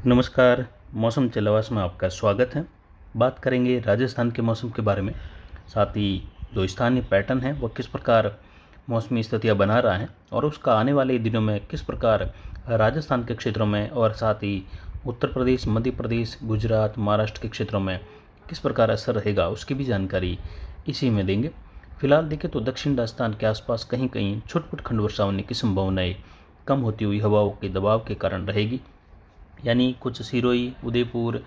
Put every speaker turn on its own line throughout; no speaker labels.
नमस्कार। मौसम चलवास में आपका स्वागत है। बात करेंगे राजस्थान के मौसम के बारे में, साथ ही जो स्थानीय पैटर्न है वो किस प्रकार मौसमी स्थितियाँ बना रहा है और उसका आने वाले दिनों में किस प्रकार राजस्थान के क्षेत्रों में और साथ ही उत्तर प्रदेश, मध्य प्रदेश, गुजरात, महाराष्ट्र के क्षेत्रों में किस प्रकार असर रहेगा, उसकी भी जानकारी इसी में देंगे। फिलहाल देखें तो दक्षिण राजस्थान के आसपास कहीं कहीं छुटपुट खंड वर्षा होने की संभावनाएं कम होती हुई हवाओं के दबाव के कारण रहेगी। यानी कुछ सिरोही, उदयपुर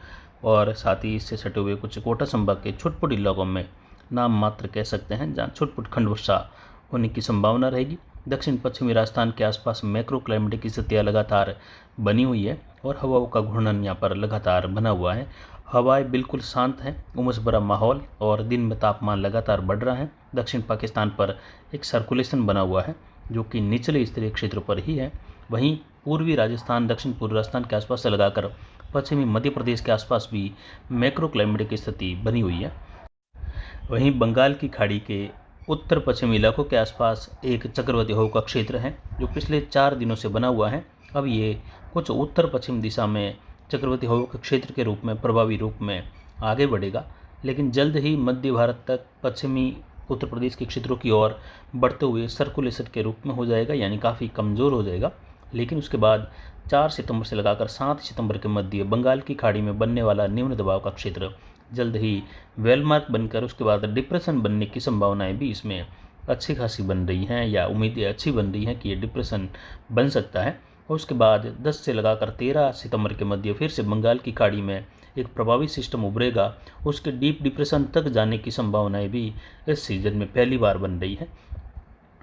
और साथ ही इससे सटे हुए कुछ कोटा संभाग के छुटपुट इलाकों में नाम मात्र कह सकते हैं जहाँ छुटपुट खंड वर्षा होने की संभावना रहेगी। दक्षिण पश्चिमी राजस्थान के आसपास मैक्रो क्लाइमेटिक स्थितियाँ लगातार बनी हुई है और हवाओं का घूर्णन यहाँ पर लगातार बना हुआ है। हवाएं बिल्कुल शांत हैं, उमस भरा माहौल और दिन में तापमान लगातार बढ़ रहा है। दक्षिण पाकिस्तान पर एक सर्कुलेशन बना हुआ है जो कि निचले स्तरीय क्षेत्र पर ही है। वहीं पूर्वी राजस्थान, दक्षिण पूर्व राजस्थान के आसपास से लगाकर पश्चिमी मध्य प्रदेश के आसपास भी मैक्रो क्लाइमेटिक स्थिति बनी हुई है। वहीं बंगाल की खाड़ी के उत्तर पश्चिमी इलाकों के आसपास एक चक्रवाती हवा का क्षेत्र है जो पिछले 4 दिनों से बना हुआ है। अब ये कुछ उत्तर पश्चिम दिशा में चक्रवाती हवा के क्षेत्र के रूप में प्रभावी रूप में आगे बढ़ेगा, लेकिन जल्द ही मध्य भारत तक पश्चिमी उत्तर प्रदेश के क्षेत्रों की ओर बढ़ते हुए सर्कुलेशन के रूप में हो जाएगा, यानी काफ़ी कमज़ोर हो जाएगा। लेकिन उसके बाद 4 सितंबर से लगाकर 7 सितंबर के मध्य बंगाल की खाड़ी में बनने वाला निम्न दबाव का क्षेत्र जल्द ही वेलमार्क बनकर उसके बाद डिप्रेशन बनने की संभावनाएं भी इसमें अच्छी खासी बन रही हैं, या उम्मीदें अच्छी बन रही हैं कि ये डिप्रेशन बन सकता है। और उसके बाद 10 से लगाकर 13 सितंबर के मध्य फिर से बंगाल की खाड़ी में एक प्रभावी सिस्टम उभरेगा। उसके डीप डिप्रेशन तक जाने की संभावनाएं भी इस सीजन में पहली बार बन रही है।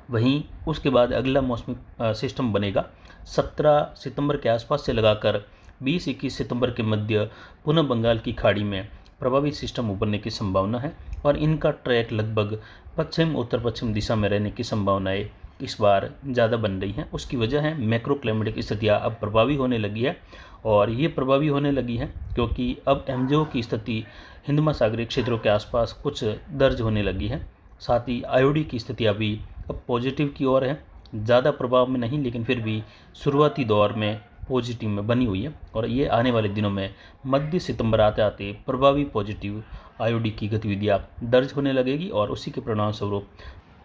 वहीं उसके बाद अगला मौसमी सिस्टम बनेगा 17 सितंबर के आसपास से लगाकर 20-21 सितंबर के मध्य पुनः बंगाल की खाड़ी में प्रभावी सिस्टम उभरने की संभावना है और इनका ट्रैक लगभग पश्चिम उत्तर पश्चिम दिशा में रहने की संभावनाएं इस बार ज़्यादा बन रही हैं। उसकी वजह है मैक्रो क्लाइमेटिक स्थितियाँ अब प्रभावी होने लगी है, और ये प्रभावी होने लगी है क्योंकि अब एमजेओ की स्थिति हिंद महासागरीय क्षेत्रों के आसपास कुछ दर्ज होने लगी है। साथ ही आईओडी की स्थितियाँ भी अब पॉजिटिव की ओर है, ज़्यादा प्रभाव में नहीं लेकिन फिर भी शुरुआती दौर में पॉजिटिव में बनी हुई है, और ये आने वाले दिनों में मध्य सितंबर आते आते प्रभावी पॉजिटिव आईओडी की गतिविधियाँ दर्ज होने लगेगी और उसी के परिणाम स्वरूप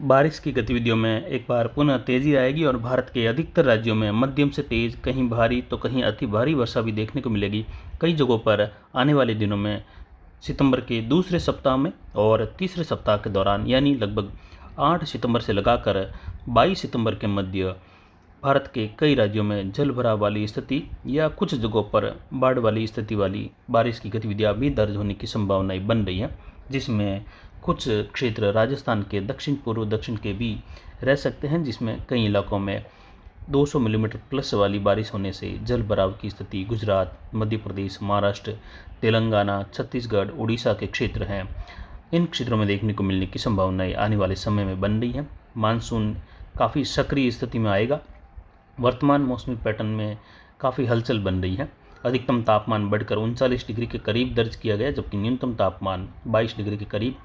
बारिश की गतिविधियों में एक बार पुनः तेज़ी आएगी और भारत के अधिकतर राज्यों में मध्यम से तेज़, कहीं भारी तो कहीं अति भारी वर्षा भी देखने को मिलेगी। कई जगहों पर आने वाले दिनों में सितंबर के दूसरे सप्ताह में और तीसरे सप्ताह के दौरान, यानी लगभग 8 सितंबर से लगाकर 22 सितंबर के मध्य भारत के कई राज्यों में जल भराव वाली स्थिति या कुछ जगहों पर बाढ़ वाली स्थिति वाली बारिश की गतिविधियां भी दर्ज होने की संभावनाएं बन रही हैं, जिसमें कुछ क्षेत्र राजस्थान के दक्षिण पूर्व दक्षिण के भी रह सकते हैं, जिसमें कई इलाकों में 200 मिलीमीटर प्लस वाली बारिश होने से जल भराव की स्थिति गुजरात, मध्य प्रदेश, महाराष्ट्र, तेलंगाना, छत्तीसगढ़, उड़ीसा के क्षेत्र हैं, इन क्षेत्रों में देखने को मिलने की संभावनाएं आने वाले समय में बन रही हैं। मानसून काफ़ी सक्रिय स्थिति में आएगा। वर्तमान मौसमी पैटर्न में काफ़ी हलचल बन रही है। अधिकतम तापमान बढ़कर 39 डिग्री के करीब दर्ज किया गया, जबकि न्यूनतम तापमान 22 डिग्री के करीब।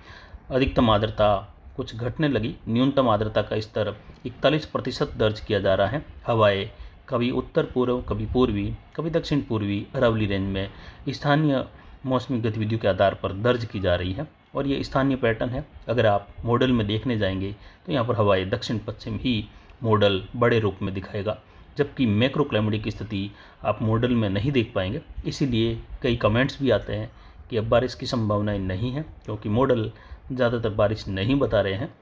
अधिकतम आर्द्रता कुछ घटने लगी, न्यूनतम आर्द्रता का स्तर 41% दर्ज किया जा रहा है। हवाएं कभी उत्तर पूर्व, कभी पूर्वी, कभी दक्षिण पूर्वी अरावली रेंज में स्थानीय मौसमी गतिविधियों के आधार पर दर्ज की जा रही है, और ये स्थानीय पैटर्न है। अगर आप मॉडल में देखने जाएंगे तो यहाँ पर हवाएं दक्षिण पश्चिम ही मॉडल बड़े रूप में दिखाएगा, जबकि मैक्रो क्लाइमेटिक की स्थिति आप मॉडल में नहीं देख पाएंगे। इसीलिए कई कमेंट्स भी आते हैं कि अब बारिश की संभावनाएं नहीं है, क्योंकि मॉडल ज़्यादातर बारिश नहीं बता रहे हैं।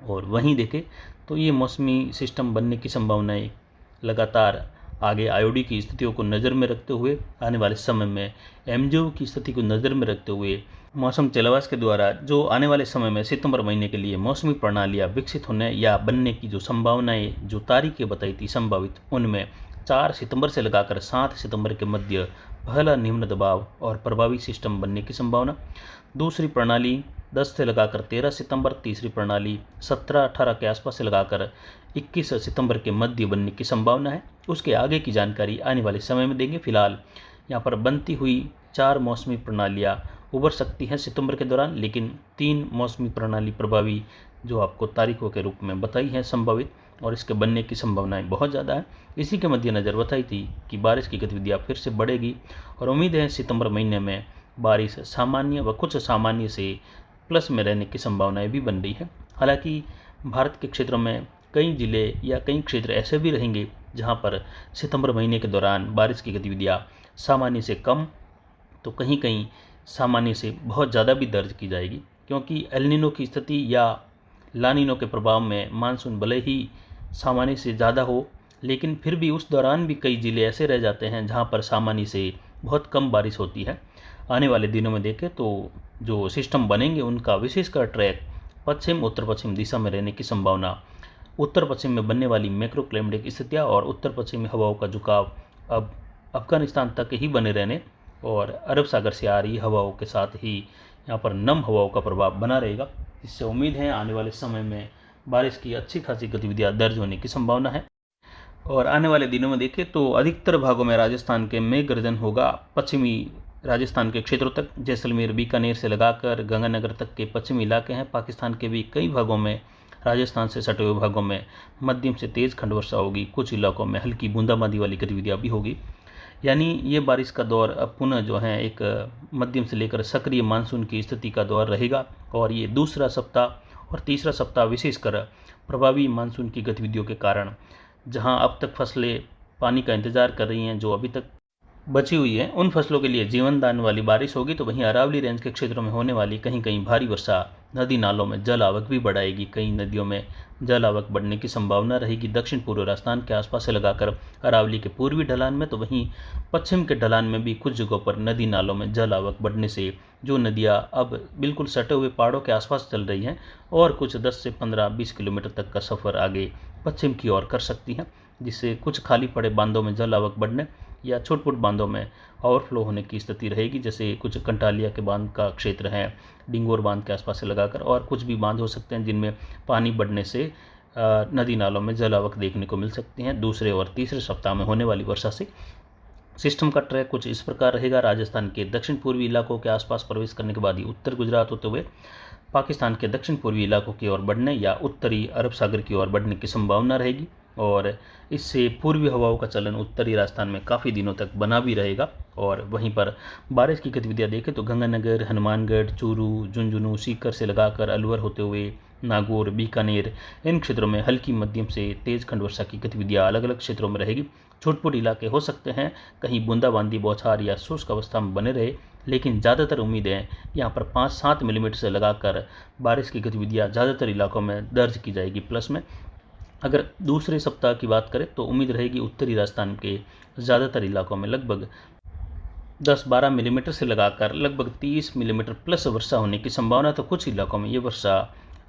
और वहीं देखें तो ये मौसमी सिस्टम बनने की संभावनाएं लगातार आगे आईओडी की स्थितियों को नज़र में रखते हुए आने वाले समय में एमजेओ की स्थिति को नज़र में रखते हुए मौसम चलवास के द्वारा जो आने वाले समय में सितंबर महीने के लिए मौसमी प्रणालियाँ विकसित होने या बनने की जो संभावनाएं, जो तारीखें बताई थी संभावित, उनमें 4 सितंबर से लगाकर 7 सितंबर के मध्य पहला निम्न दबाव और प्रभावी सिस्टम बनने की संभावना। दूसरी प्रणाली 10 से लगाकर 13 सितंबर, तीसरी प्रणाली 17-18 के आसपास से लगाकर 21 सितंबर के मध्य बनने की संभावना है। उसके आगे की जानकारी आने वाले समय में देंगे। फिलहाल यहाँ पर बनती हुई 4 मौसमी प्रणालियाँ उभर सकती हैं सितंबर के दौरान, लेकिन 3 मौसमी प्रणाली प्रभावी जो आपको तारीखों के रूप में बताई हैं संभावित, और इसके बनने की संभावनाएं बहुत ज़्यादा है। इसी के मद्देनज़र बताई थी कि बारिश की गतिविधियाँ फिर से बढ़ेगी और उम्मीद है सितंबर महीने में बारिश सामान्य व कुछ सामान्य से प्लस में रहने की संभावनाएं भी बन रही है। हालांकि भारत के क्षेत्रों में कई ज़िले या कई क्षेत्र ऐसे भी रहेंगे जहां पर सितंबर महीने के दौरान बारिश की गतिविधियां सामान्य से कम तो कहीं कहीं सामान्य से बहुत ज़्यादा भी दर्ज की जाएगी, क्योंकि एल नीनो की स्थिति या ला नीनो के प्रभाव में मानसून भले ही सामान्य से ज़्यादा हो, लेकिन फिर भी उस दौरान भी कई ज़िले ऐसे रह जाते हैं जहां पर सामान्य से बहुत कम बारिश होती है। आने वाले दिनों में देखें तो जो सिस्टम बनेंगे उनका विशेषकर ट्रैक पश्चिम उत्तर पश्चिम दिशा में रहने की संभावना, उत्तर पश्चिम में बनने वाली मैक्रो क्लाइमेटिक स्थितियाँ और उत्तर पश्चिमी हवाओं का झुकाव अब अफगानिस्तान तक ही बने रहने और अरब सागर से आ रही हवाओं के साथ ही यहाँ पर नम हवाओं का प्रभाव बना रहेगा, जिससे उम्मीद है आने वाले समय में बारिश की अच्छी खासी गतिविधियाँ दर्ज होने की संभावना है। और आने वाले दिनों में देखें तो अधिकतर भागों में राजस्थान के मेघ गर्जन होगा। पश्चिमी राजस्थान के क्षेत्रों तक, जैसलमेर बीकानेर से लगाकर गंगानगर तक के पश्चिमी इलाके हैं, पाकिस्तान के भी कई भागों में, राजस्थान से सटे हुए भागों में मध्यम से तेज़ खंड वर्षा होगी। कुछ इलाकों में हल्की बूंदाबांदी वाली गतिविधियाँ भी होगी। यानी ये बारिश का दौर अब पुनः जो है एक मध्यम से लेकर सक्रिय मानसून की स्थिति का दौर रहेगा और ये दूसरा सप्ताह और तीसरा सप्ताह विशेषकर प्रभावी मानसून की गतिविधियों के कारण, जहां अब तक फसलें पानी का इंतज़ार कर रही हैं, जो अभी तक बची हुई है, उन फसलों के लिए जीवन दान वाली बारिश होगी। तो वहीं अरावली रेंज के क्षेत्रों में होने वाली कहीं कहीं भारी वर्षा नदी नालों में जल आवक भी बढ़ाएगी। कई नदियों में जल आवक बढ़ने की संभावना रहेगी दक्षिण पूर्व राजस्थान के आसपास से लगाकर अरावली के पूर्वी ढलान में, तो वहीं पश्चिम के ढलान में भी कुछ जगहों पर नदी नालों में जल आवक बढ़ने से जो नदियाँ अब बिल्कुल सटे हुए पहाड़ों के आसपास चल रही हैं और कुछ 10 से 15-20 किलोमीटर तक का सफ़र आगे पश्चिम की ओर कर सकती हैं, जिससे कुछ खाली पड़े बांधों में जल आवक बढ़ने या छोट-पुट बांधों में ओवरफ्लो होने की स्थिति रहेगी। जैसे कुछ कंटालिया के बांध का क्षेत्र है, डिंगोर बांध के आसपास से लगाकर, और कुछ भी बांध हो सकते हैं जिनमें पानी बढ़ने से नदी नालों में जल आवक देखने को मिल सकती हैं दूसरे और तीसरे सप्ताह में होने वाली वर्षा से। सिस्टम का ट्रैक कुछ इस प्रकार रहेगा। राजस्थान के दक्षिण पूर्वी इलाकों के आसपास प्रवेश करने के बाद ही उत्तर गुजरात होते हुए पाकिस्तान के दक्षिण पूर्वी इलाकों की ओर बढ़ने या उत्तरी अरब सागर की ओर बढ़ने की संभावना रहेगी और इससे पूर्वी हवाओं का चलन उत्तरी राजस्थान में काफ़ी दिनों तक बना भी रहेगा। और वहीं पर बारिश की गतिविधियाँ देखें तो गंगानगर, हनुमानगढ़, चूरू, झुंझुनू, सीकर से लगाकर अलवर होते हुए नागौर, बीकानेर, इन क्षेत्रों में हल्की मध्यम से तेज़ खंड वर्षा की गतिविधियाँ अलग अलग क्षेत्रों में रहेगी। छोट-पुट इलाके हो सकते हैं कहीं बूंदाबांदी, बौछार या शुष्क अवस्था में बने रहे, लेकिन ज़्यादातर उम्मीद है यहाँ पर 5-7 मिलीमीटर से लगाकर बारिश की गतिविधियाँ ज़्यादातर इलाकों में दर्ज की जाएगी प्लस में। अगर दूसरे सप्ताह की बात करें तो उम्मीद रहेगी उत्तरी राजस्थान के ज़्यादातर इलाकों में लगभग 10-12 मिलीमीटर से लगाकर लगभग 30 मिलीमीटर प्लस वर्षा होने की संभावना। तो कुछ इलाकों में ये वर्षा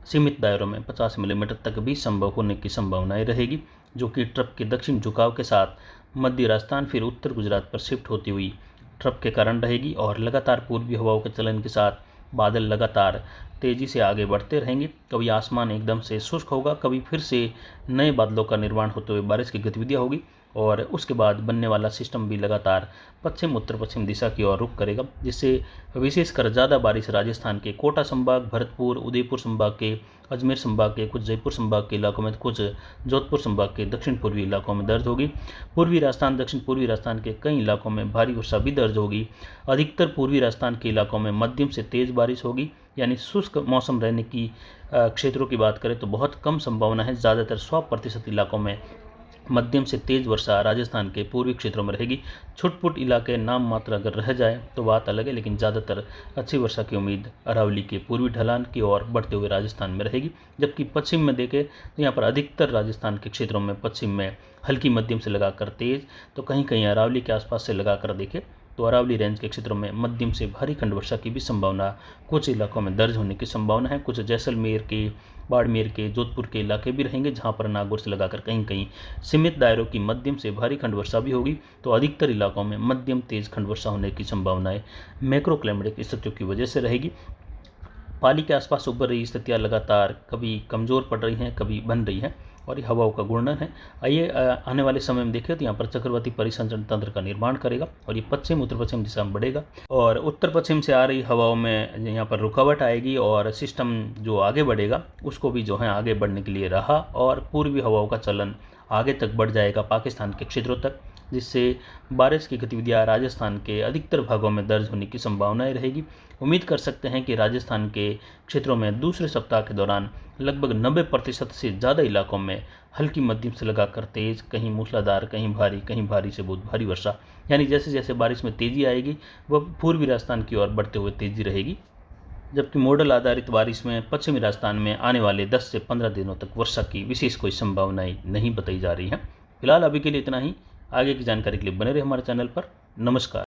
सीमित दायरों में 50 मिलीमीटर तक भी संभव होने की संभावनाएं रहेगी, जो कि ट्रफ के दक्षिण झुकाव के साथ मध्य राजस्थान फिर उत्तर गुजरात पर शिफ्ट होती हुई ट्रफ के कारण रहेगी। और लगातार पूर्वी हवाओं के चलन के साथ बादल लगातार तेज़ी से आगे बढ़ते रहेंगे। कभी आसमान एकदम से शुष्क होगा, कभी फिर से नए बादलों का निर्माण होते हुए बारिश की गतिविधियाँ होगी और उसके बाद बनने वाला सिस्टम भी लगातार पश्चिम उत्तर पश्चिम दिशा की ओर रुख करेगा, जिससे विशेषकर ज़्यादा बारिश राजस्थान के कोटा संभाग, भरतपुर, उदयपुर संभाग के, अजमेर संभाग के, कुछ जयपुर संभाग के इलाकों में, कुछ जोधपुर संभाग के दक्षिण पूर्वी इलाकों में दर्ज होगी। पूर्वी राजस्थान, दक्षिण पूर्वी राजस्थान के कई इलाकों में भारी वर्षा भी दर्ज होगी। अधिकतर पूर्वी राजस्थान के इलाकों में मध्यम से तेज़ बारिश होगी, यानी शुष्क मौसम रहने की क्षेत्रों की बात करें तो बहुत कम संभावना है। ज़्यादातर 100% इलाकों में मध्यम से तेज़ वर्षा राजस्थान के पूर्वी क्षेत्रों में रहेगी। छुटपुट इलाके नाम मात्र अगर रह जाए तो बात अलग है, लेकिन ज़्यादातर अच्छी वर्षा की उम्मीद अरावली के पूर्वी ढलान की ओर बढ़ते हुए राजस्थान में रहेगी। जबकि पश्चिम में देखें तो यहाँ पर अधिकतर राजस्थान के क्षेत्रों में पश्चिम में हल्की मध्यम से लगाकर तेज़, तो कहीं कहीं अरावली के आसपास से लगाकर देखें तो अरावली रेंज के क्षेत्रों में मध्यम से भारी खंड वर्षा की भी संभावना कुछ इलाकों में दर्ज होने की संभावना है। कुछ जैसलमेर के, बाड़मेर के, जोधपुर के इलाके भी रहेंगे, जहां पर नागौर से लगाकर कहीं कहीं सीमित दायरों की मध्यम से भारी खंड वर्षा भी होगी। तो अधिकतर इलाकों में मध्यम तेज खंड वर्षा होने की संभावनाएं मैक्रो क्लाइमेटिक स्थितियों की वजह से रहेगी। पाली के आसपास उभर रही स्थितियाँ लगातार कभी कमज़ोर पड़ रही हैं, कभी बन रही हैं। और ये हवाओं का घूर्णन है। आइए आने वाले समय में देखें तो यहाँ पर चक्रवाती परिसंचरण तंत्र का निर्माण करेगा और ये पश्चिम उत्तर पश्चिम दिशा में बढ़ेगा और उत्तर पश्चिम से आ रही हवाओं में यहाँ पर रुकावट आएगी और सिस्टम जो आगे बढ़ेगा उसको भी जो है आगे बढ़ने के लिए रहा और पूर्वी हवाओं का चलन आगे तक बढ़ जाएगा पाकिस्तान के क्षेत्रों तक, जिससे बारिश की गतिविधियां राजस्थान के अधिकतर भागों में दर्ज होने की संभावनाएं रहेगी। उम्मीद कर सकते हैं कि राजस्थान के क्षेत्रों में दूसरे सप्ताह के दौरान लगभग 90% से ज़्यादा इलाकों में हल्की मध्यम से लगाकर तेज़, कहीं मूसलाधार, कहीं भारी से बहुत भारी वर्षा, यानी जैसे जैसे बारिश में तेज़ी आएगी वह पूर्वी राजस्थान की ओर बढ़ते हुए तेज़ी रहेगी। जबकि मॉडल आधारित बारिश में पश्चिमी राजस्थान में आने वाले 10 से 15 दिनों तक वर्षा की विशेष कोई संभावनाएं नहीं बताई जा रही हैं। फिलहाल अभी के लिए इतना ही। आगे की जानकारी के लिए बने रहे हमारे चैनल पर। नमस्कार।